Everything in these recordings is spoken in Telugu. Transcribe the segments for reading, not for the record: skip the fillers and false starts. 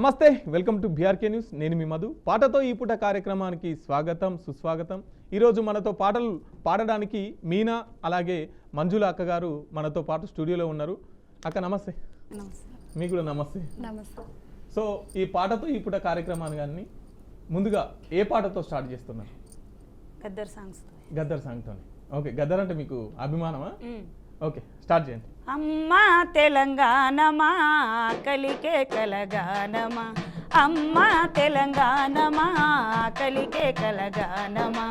నమస్తే, వెల్కమ్ టు బీఆర్కే న్యూస్. నేను మీ మధు. పాటతో ఈ పూట కార్యక్రమానికి స్వాగతం, సుస్వాగతం. ఈరోజు మనతో పాటలు పాడడానికి మీనా అలాగే మంజుల అక్క గారు మనతో పాటు స్టూడియోలో ఉన్నారు. అక్క నమస్తే. మీకు కూడా నమస్తే. సో ఈ పాటతో ఈ పూట కార్యక్రమాన్ని కానీ ముందుగా ఏ పాటతో స్టార్ట్ చేస్తున్నారు? గద్దర్ సాంగ్తో. ఓకే, గద్దర్ అంటే మీకు అభిమానమా? ఓకే, స్టార్ట్ చేయండి. అమ్మా తెలంగాణమా కలికే కలగానమా, అమ్మా తెలంగాణమా కలికే కలగానమా,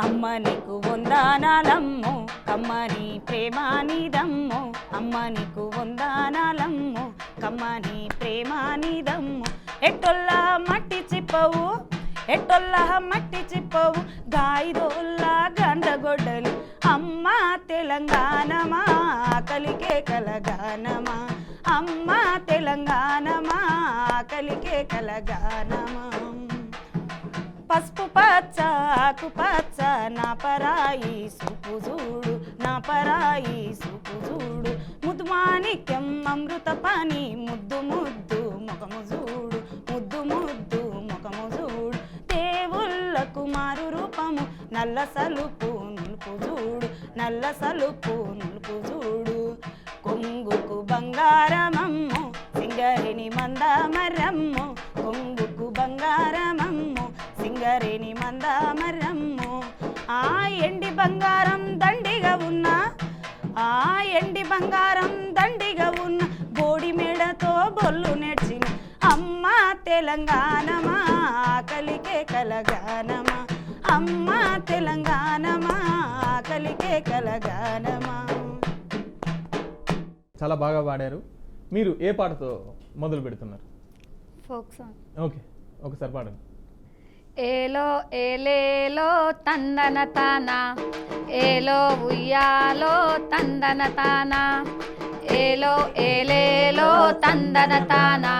అమ్మ నీకు వందనాలమ్ము కమ్మని ప్రేమానిదమ్ము, అమ్మ నీకు వందనాలమ్ము కమ్మని ప్రేమానిదమ్ము, ఎట్టొల్లా మట్టి చిప్పవు ఎట్టొల్లా మట్టి చిప్పవు గాయదోల్లా గండగొడ్డలు, అమ్మ తెలంగాణమా కలికే కలగానమా, అమ్మ తెలంగాణమా కలికే కలగానమా, పసుపు పచ్చ ఆకు పచ్చ నా పరాయి సూపు చూడు, నా పరాయి సూపు చూడు, ముద్దు మాణిక్యం అమృత పాని ముద్దు ముద్దు ముఖము చూడు, ముద్దు ముద్దు ముఖము చూడు, దేవుళ్ళకు మారు రూపము నల్ల సలుపు నులుపు చూడు, నల్ల సలుపు నులుపు చూడు, కొంగుకు బంగారమమ్ము సింగరేణి మందామరమ్ము, కొంగుకు బంగారమమ్ము సింగరేణి మందామరమ్ము, ఆ ఎండి బంగారం దండిగా ఉన్నా, ఆ ఎండి బంగారం దండిగా ఉన్న బోడి మేడతో బొల్లు నేర్చిన, అమ్మ తెలంగాణమా కలికే కలగానమా, అమ్మ తెలంగాణమా కలికే కలగానమా. చాలా బాగా పాడారు. మీరు ఏ పాటతో మొదలు పెడుతున్నారు? Folk song. ఓకే, ఒకసారి పాడండి. ఏలో ఏలేలో తందన తానా, ఏలో ఉయ్యాలో తందన తానా, ఏలో ఏలేలో తందన తానా,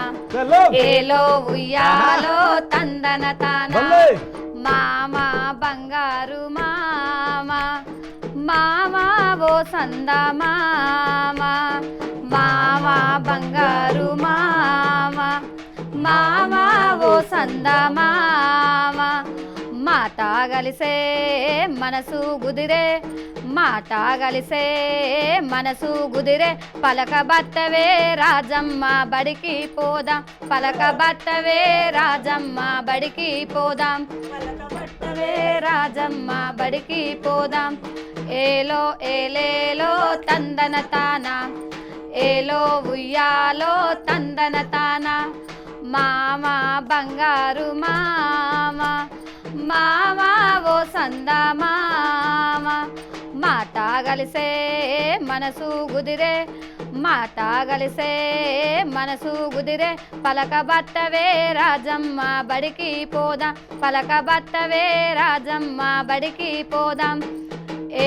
ఏలో ఉయ్యాలో తందన తానా, మామ బంగారు మామ, మామ ఓ సంద మామ, మామ బంగారు మామ, మామ ఓ సంద మామ, మాట కలిసే మనసు గుదిరే, మాట కలిసే మనసు గుదిరే, పలక బత్తవే రాజమ్మ బడికి పోదాం, పలక బత్తవే రాజమ్మ బడికి పోదాం, పలక బత్తవే రాజమ్మ బడికి పోదాం, ఏలో ఏలేలో తందన తానా, ఏలో ఉయ్యాలో తందన తానా, మామ బంగారు మామ, మామ ఓ సంద మామ, మాట కలిసే మనసు గుదిరే, మాట కలిసే మనసు గుదిరే, పలక బత్తవే రాజమ్మ బడికి పోదాం, పలక బత్తవే రాజమ్మ బడికి పోదాం,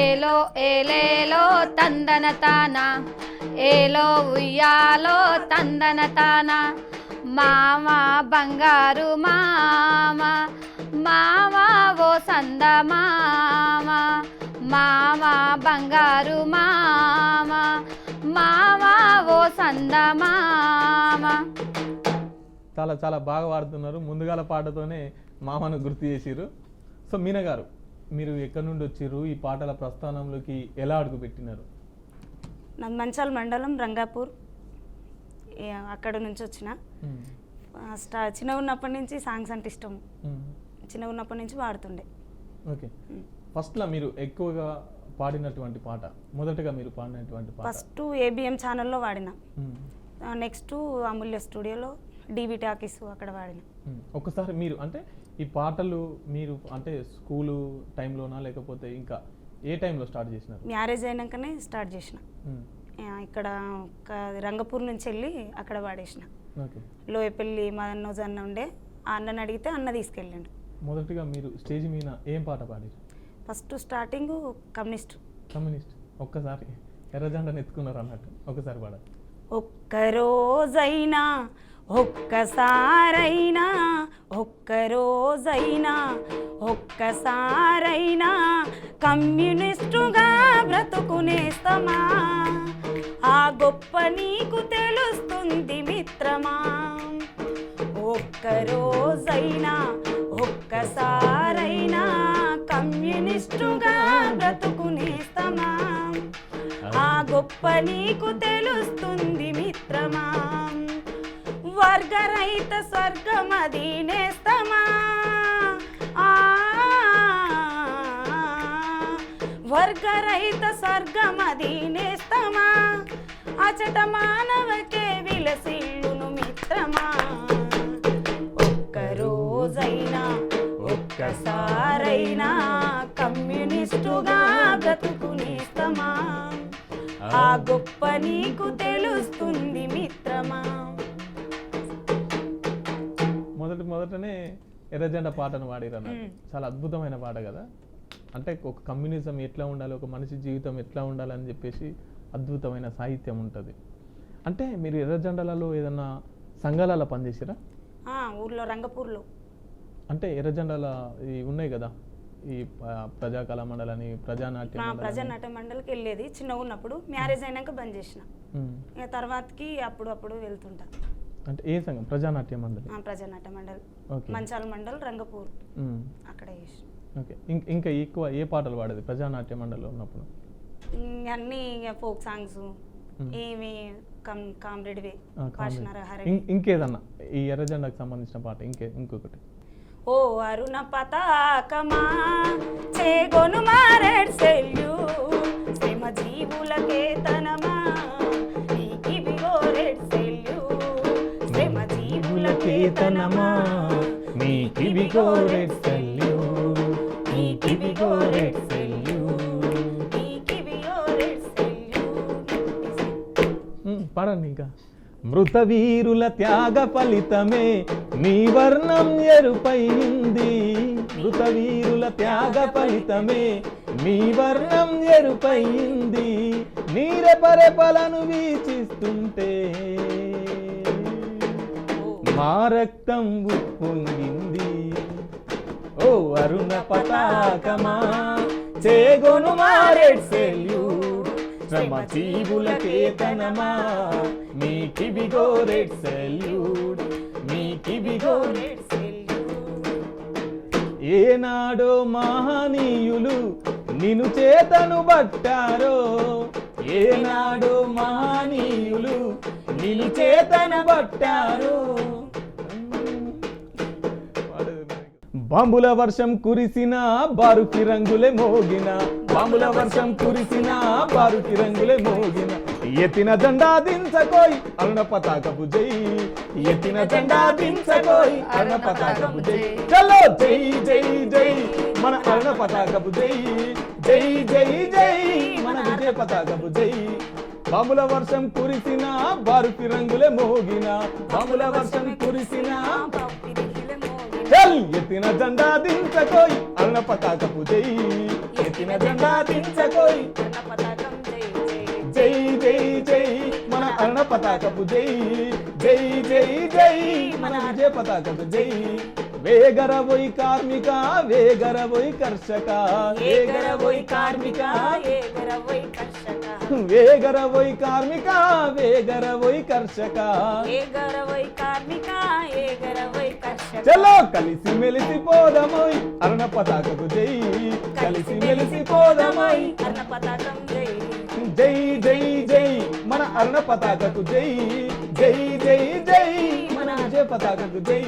ఏలో ఏలేలో తందన తానా, ఏలో ఉయ్యాలో తందన తానా, మామ బంగారు మామ, మామ ఓ సంద మామ, మామ బంగారు మామ, మామ ఓ సంద మామ. చాలా చాలా బాగా పాడుతున్నారు. ముందుగాల పాటతోనే మామను గుర్తు చేసిరు. సో మీనా గారు, మీరు ఎక్కడి నుండి వచ్చారు? ఈ పాటల ప్రస్థానంలోకి ఎలా అడుగు పెట్టినారు? నాది మంచాల మండలం రంగాపూర్, అక్కడ నుంచి వచ్చిన. చిన్న ఉన్నప్పటి నుంచి సాంగ్స్ అంటే ఇష్టం, చిన్న ఉన్నప్పటి నుంచి పాడుతుండే. ఓకే, ఫస్ట్లో మీరు ఎక్కువగా పాడినటువంటి పాట, మొదటగా మీరు పాడినటువంటి పాట? ఫస్ట్ ఏబిఎం ఛానల్లో వాడిన, నెక్స్ట్ అమూల్య స్టూడియోలో డివి టాకీస్ అక్కడ వాడిన. ఒక్కసారి మీరు అంటే ఈ పాటలు మీరు అంటే స్కూలు టైంలోనా లేకపోతే ఇంకా ఏ టైంలో స్టార్ట్ చేసినారు? మ్యారేజ్ అయినాకనే స్టార్ట్ చేసిన. ఇక్కడ రంగపూర్ నుంచి వెళ్ళి అక్కడ పాడేసిన. లోయపల్లి మదన్నోజ్ అన్న ఉండే, ఆ అన్నని అడిగితే అన్న తీసుకెళ్ళండు. మొదటిగా మీరు స్టేజ్ మీద ఏం పాట పాడారు? First starting communist. ఒక్కసారి ఎర్రజెండాను ఎత్తుకున్నారు అన్నట్టు ఒకసారి పాడారు. ఒక్కరోజైనా ఒక్కసారైనా, ఒక్కరోజైనా ఒక్కసారైనా కమ్యూనిస్టుగా బ్రతుకునేస్తమా, ఆ గొప్ప నీకు తెలుస్తుంది మిత్రమా, ఒక్కరోజైనా ఒక్కసారైనా కమ్యూనిస్టుగా బ్రతుకునేస్తమా, ఆ గొప్ప నీకు తెలుస్తుంది మిత్రమా, వర్గరహిత స్వర్గమది నేస్తమా, వర్గరహిత స్వర్గమది నేస్తమా, అచట మానవకే విలసిల్లును మిత్రమా, ఒక్కరోజైనా ఒక్కసారైనా కమ్యూనిస్టుగా బ్రతుకునేస్తమా, ఆ గొప్ప నీకు తెలుస్తుంది మిత్రమా. మొదటనే ఎర్రజెండా పాటను వాడిరు అన్నట్టు. చాలా అద్భుతమైన పాట కదా. అంటే ఒక కమ్యూనిజం ఎట్లా ఉండాలి, ఒక మనిషి జీవితం ఎట్లా ఉండాలని చెప్పేసి అద్భుతమైన సాహిత్యం ఉంటుంది. అంటే మీరు ఎర్రజెండాలలో ఏదన్నా సంఘాలలో పనిచేసిరా? ఊర్లో రంగపూర్లో. అంటే ఎర్రజెండాల ఇవి ఉన్నాయి కదా, ఈ ప్రజాకళా మండలని, ప్రజానాట్య మండలికి వెళ్ళేది చిన్నగా ఉన్నప్పుడు. మ్యారేజ్ అయినాక బంద్ చేసిన. ఇక తర్వాతకి అప్పుడు వెళ్తుంటా. అంటే ఏ సంఘం? ప్రజానాట్య మండలి. ప్రజానాట్య మండలి, మంచాల మండలి, రంగపూర్, అక్కడ చేసిన. ఓకే. ఇంకా ఎక్కువ ఏ పాటలు పాడేది ప్రజానాట్య మండలిలో ఉన్నప్పుడు? అన్ని ఫోక్ సాంగ్స్, ఏమి కామ్రేడ్వే. ఇంకేదన్నా ఈ ఎర్రజెండాకు సంబంధించిన పాట ఇంకొకటి? ఓ అరుణ పతాకమా చేగొను మారెడ్ సెల్యూ శ్రమ జీవులకే తనమా నీకివిగో రెడ్ సెల్యూ శ్రమ జీవులకే తనమా నీకివిగో రెడ్ సెల్యూ నీకివిగో రెడ్ సెల్యూ నీకివిగో రెడ్ సెల్యూ. పాడండి ఇంకా. మృత వీరుల త్యాగ ఫలితమే నీ వర్ణం ఎరుపైంది, మృత వీరుల త్యాగ ఫలితమే నీ వర్ణం ఎరుపైంది, నీరెపరెపలను వీచిస్తుంటే మా రక్తం ఉప్పొంగింది. ఓ అరుణ పతాకమా చేగొను మారెడ్ సెల్యూట్ శ్రమ జీవులకే తనమా మీకివిగో రెడ్ సెల్యూట్ మీకివిగో రెడ్ సెల్యూట్. ఏనాడో మహనీయులు నిన్ను చేతను బట్టారో, ఏనాడో మహనీయులు నిన్ను చేతను బట్టారో. బాంబుల వర్షం కురిసిన బారుకి రంగులే మోగిన, బాంబుల వర్షం కురిసిన బారుకి రంగులే మోగిన, ఎత్తిన జెండా దించకోయ్ అరుణ పతాకపు జై, ఎత్తిన జెండా దించకోయ్ అరుణ పతాకపు జై. చలో జై జై జై మన అరుణ పతాకపు జై, జై జై జై మన విజయ పతాకపు జై. బాంబుల వర్షం కురిసిన బారుకి రంగులే మోగిన, బాంబుల వర్షం కురిసిన చల్ ఎత్తిన జెండా దించకోయ్ అరుణ పతాకపు జై, ఎత్తిన జెండా దించకోయ్ జై జై జై మన అరుణ పతాకపు జై, జై జై జై మన విజయ పతాకపు జై. వేగరవోయ్ కార్మిక వేగరవోయ్ కర్షక, వేగరవోయ్ కార్మిక వేగరవోయ్ కర్షక, వేగరవోయ్ కార్మిక వేగరవోయ్ కర్షక, వేగరవోయ్ కార్మిక వేగరవోయ్ కర్షక. చలో కలిసి మెలిసి పోదమోయ్ అరుణ పతాకపు జై, కలిసి మెలిసి పోదమోయ్ అరుణ పతాకం జై, జై జై జై మన అరుణ పతాకకు జై, జై జై జై మన విజయ పతాకకు జై.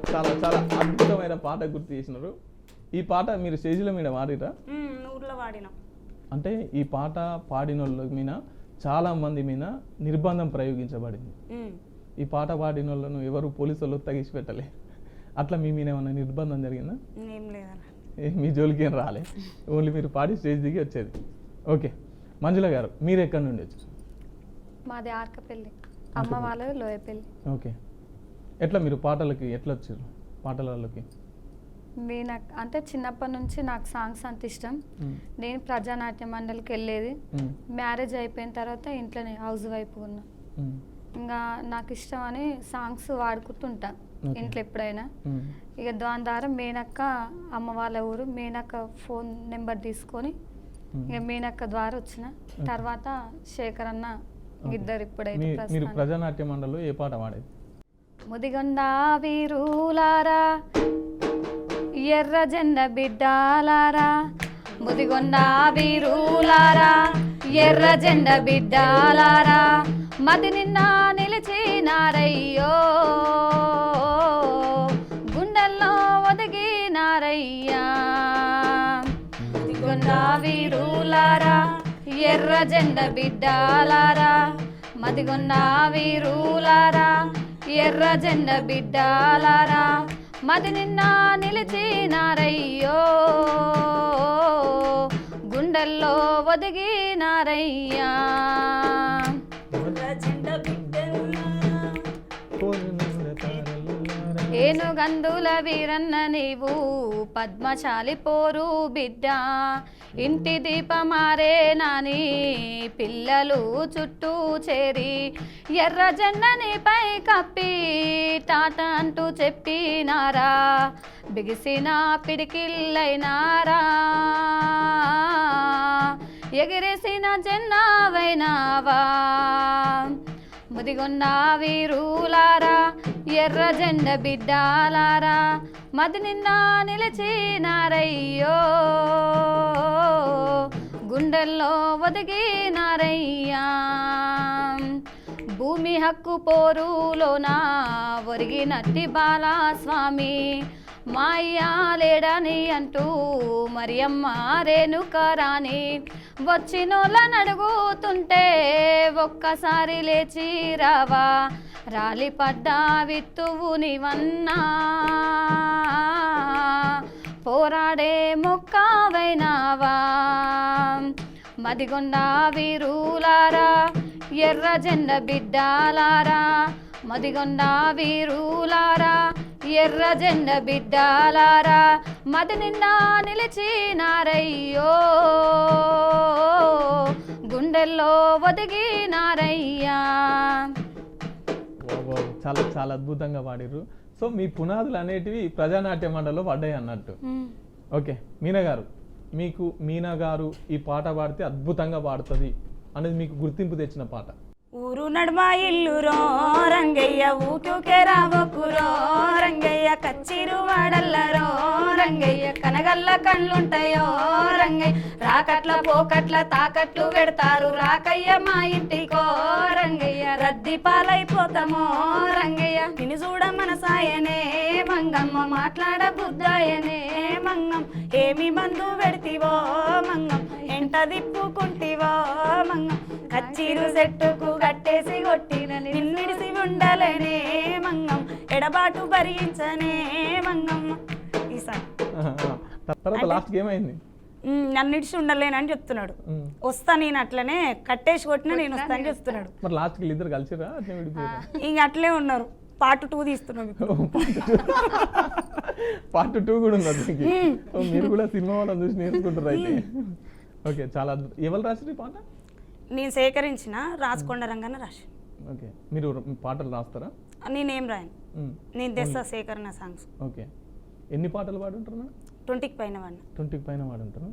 చాలా చాలా అద్భుతమైన పాట గుర్తు చేసినారు. ఈ పాట మీరు స్టేజ్ల మీద వాడిరా? ఊర్లో వాడినా. అంటే ఈ పాట పాడిన వాళ్ళ మీద చాలా మంది మీద నిర్బంధం ప్రయోగించబడింది. ఈ పాట పాడిన వాళ్ళను ఎవరు పోలీసు వాళ్ళు తగిసి పెట్టలే. అట్లా మీ మీద ఏమన్నా నిర్బంధం జరిగిందా? ఏం లేదా, మీ జోలికి ఏం రాలే, ఓన్లీ మీరు పాడి స్టేజ్ దిగి వచ్చేది. ఓకే, మంజుల గారు మీరు ఎక్కడి నుండి వచ్చారు? మాది ఆర్కపల్లి, అమ్మ వాళ్ళది లోయపల్లి. ఓకే, ఎట్లా మీరు పాటలకి ఎట్లా వచ్చారు? పాటలకి నాకు అంటే చిన్నప్పటి నుంచి నాకు సాంగ్స్ అంత ఇష్టం. నేను ప్రజానాట్య మండలికి వెళ్ళేది. మ్యారేజ్ అయిపోయిన తర్వాత ఇంట్లోనే హౌస్ వైఫ్ ఉన్నా. ఇంకా నాకు ఇష్టం అని సాంగ్స్ వాడుకుంటుంటా ఇంట్లో ఎప్పుడైనా. ఇక దాని ద్వారా మేనక్క అమ్మ వాళ్ళ ఊరు, మేనక్క ఫోన్ నెంబర్ తీసుకొని ఇక మేనక్క ద్వారా వచ్చిన. తర్వాత శేఖర్ అన్న ఇద్దరు. ఇప్పుడైతే మీరు ప్రజానాట్య మండలిలో ఏ పాట వాడేది? ముదిగొండ వీరులారా ఎర్ర జెండ బిడ్డాలారా ముదిగొండ వీరులారా ఎర్ర జెండ బిడ్డాలారా మది నిన్న నిలిచినారయ్యో గుండెల్లో ఒదిగినారయ్యా ముదిగొండ వీరులారా ఎర్ర జెండ బిడ్డాలారా మదిగొండ వీరులారా ఎర్ర జెండ బిడ్డాలారా మది నిన్న నిలిచినారయ్యో గుండెల్లో ఒదిగినారయ్యా ఏనుగందుల వీరన్న నీవు పద్మశాలి పోరు బిడ్డ ఇంటి దీపమారే నాని పిల్లలు చుట్టూ చేరి ఎర్ర జెండనిపై కప్పి టాట అంటూ చెప్పినారా బిగిసిన పిడికిళ్ళైనారా ఎగిరేసిన జెండావైనావా ముదిగొండ వీరులారా ఎర్ర జెండ బిడ్డాలారా మది నిన్న నిలిచినారయ్యో గుండెల్లో ఒదిగినారయ్యా భూమి హక్కు పోరులోన ఒరిగినట్టి బాలస్వామి మాయ్యా లేడని అంటూ మరియమ్మ రేణుకరాని వచ్చినోళ్ళని అడుగుతుంటే ఒక్కసారి లేచి రావా రాలిపడ్డా విత్తువు నీవన్నా పోరాడే మొక్కవైనావా మదిగొండ వీరులారా ఎర్ర జెండ బిడ్డాలారా మదిగొండ వీరులారా ఎర్ర జెండ బిడ్డాలారా మది నిన్న నిలిచినారయ్యో గుండెల్లో ఒదిగినారయ్యా చాలా చాలా అద్భుతంగా పాడిర్రు. సో మీ పునాదులు అనేటివి ప్రజానాట్య మండలిలో పడ్డాయి అన్నట్టు. ఓకే, మీనా గారు, మీకు మీనా గారు ఈ పాట పాడితే అద్భుతంగా పాడుతుంది అనేది మీకు గుర్తింపు తెచ్చిన పాట? ఊరు నడుమ ఇల్లురో రంగయ్య ఊకే రావకురో రంగయ్య కచ్చిరు వాడల్లరో రంగయ్య కనగల్ల కళ్ళుంటాయో రంగయ్య రాకట్ల పోకట్ల తాకట్లు పెడతారు రాకయ్య మా ఇంటికో రంగయ్య రద్ది పాలైపోతామో రంగయ్య నిన్ను చూడ మనసాయనే మంగమ్మ మాట్లాడ బుద్ధాయనే మంగం ఏమి మందు పెడితివో మంగం ఎంట దిప్పుకుంటివో మంగం కచ్చిరు చెట్టుకు కట్టేసి కొట్టిన నిన్నిడిసి ఉండలేనే మంగం ఎడబాటు భరించనే మంగమ్మ. తర్వాత లాస్ట్ ఏమైంది? నన్ను ఇడిచి ఉండలేనని చెప్తున్నాడు. వస్తా నేను అట్లనే కట్టేసి కొట్టినా నేను వస్తా అని చెప్తున్నాడు. మరి లాస్ట్ కి ఇద్దరు కలిసిరా? ఇంక అట్లే ఉన్నారు. పార్ట్ 2 తీస్తున్నాం. పార్ట్ 2 కూడా ఉంది. మీరు కూడా సినిమా వాళ్ళని చూసి నేర్చుకుంటారు అయితే. ఓకే, చాలా ఎవరు రాశారు ఈ పాట? నేను సేకరించిన రాసుకొండ రంగన్న రాసి. ఓకే, మీరు పాటలు రాస్తారా? నేనేం రాయను, నేను తెస్తా సేకరణ సాంగ్స్. ఓకే, ఎన్ని పాటలు పాడుంటారు? 20కి పైన వాడిన. 20కి పైన వాడుంటారు.